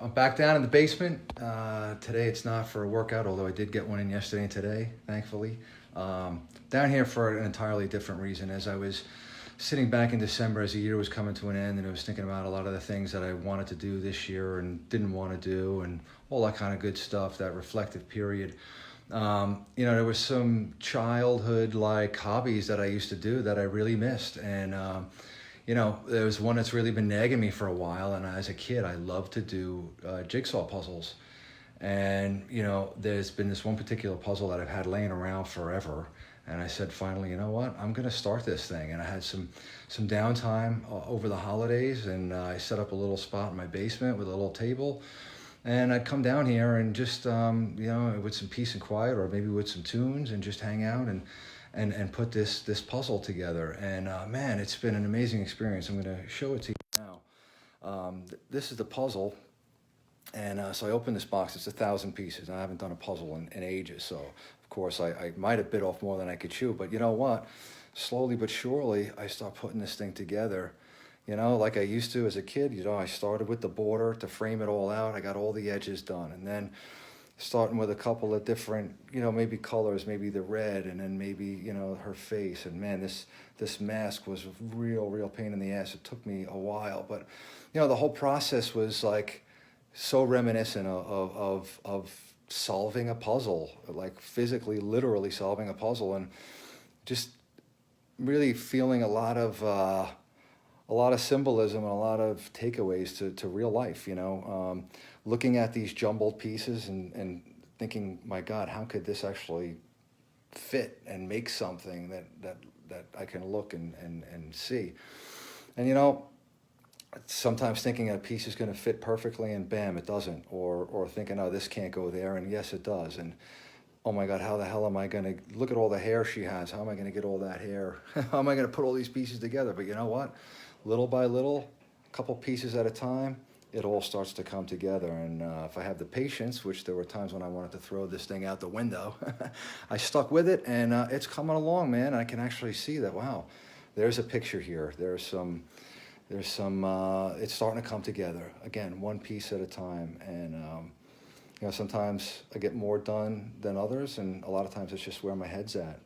I'm back down in the basement. Today it's not for a workout, although I did get one in yesterday and today, thankfully. Down here for an entirely different reason. As I was sitting back in December as the year was coming to an end, and I was thinking about a lot of the things that I wanted to do this year and didn't want to do, and all that kind of good stuff, that reflective period. There was some childhood like hobbies that I used to do that I really missed. And there was one that's really been nagging me for a while. And as a kid, I loved to do jigsaw puzzles. And, there's been this one particular puzzle that I've had laying around forever. And I said, finally, you know what? I'm going to start this thing. And I had some downtime over the holidays. And I set up a little spot in my basement with a little table. And I'd come down here and just, with some peace and quiet, or maybe with some tunes, and just hang out and put this puzzle together. And man, it's been an amazing experience. I'm going to show it to you now. This is the puzzle. And so I opened this box. It's 1,000 pieces. I haven't done a puzzle in ages. So, of course, I might have bit off more than I could chew. But you know what? Slowly but surely, I start putting this thing together. Like I used to as a kid. I started with the border to frame it all out. I got all the edges done. And then starting with a couple of different, maybe colors, maybe the red, and then maybe, her face. And man, this mask was a real pain in the ass. It took me a while. But, the whole process was like so reminiscent of solving a puzzle, like physically, literally solving a puzzle, and just really feeling a lot of symbolism and a lot of takeaways to real life, looking at these jumbled pieces and thinking, my God, how could this actually fit and make something that I can look and see? And, sometimes thinking a piece is going to fit perfectly and bam, it doesn't. Or thinking, oh, this can't go there, and yes, it does. And oh my God, how the hell am I going to look at all the hair she has? How am I going to get all that hair? How am I going to put all these pieces together? But you know what? Little by little, a couple pieces at a time, it all starts to come together. And if I have the patience, which there were times when I wanted to throw this thing out the window, I stuck with it, and it's coming along, man. I can actually see that, wow, there's a picture here. There's some, it's starting to come together. Again, one piece at a time. And, sometimes I get more done than others, and a lot of times it's just where my head's at.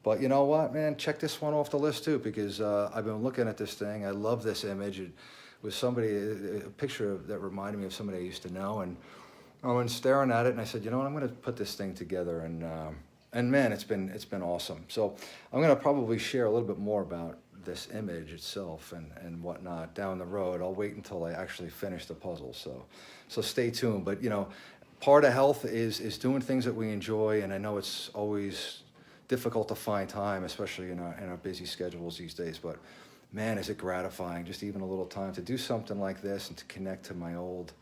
But you know what, man? Check this one off the list too, because I've been looking at this thing. I love this image. It was a picture that reminded me of somebody I used to know, and I went staring at it, and I said, I'm going to put this thing together, and man, it's been awesome. So I'm going to probably share a little bit more about this image itself and whatnot down the road. I'll wait until I actually finish the puzzle. So stay tuned. But part of health is doing things that we enjoy, and I know it's always difficult to find time, especially in our busy schedules these days. But man, is it gratifying, just even a little time to do something like this and to connect to my old,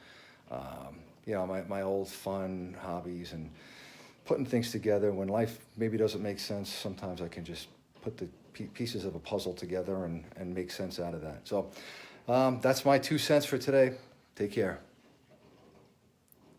my old fun hobbies and putting things together. When life maybe doesn't make sense, sometimes I can just put the pieces of a puzzle together and make sense out of that. So that's my 2 cents for today. Take care.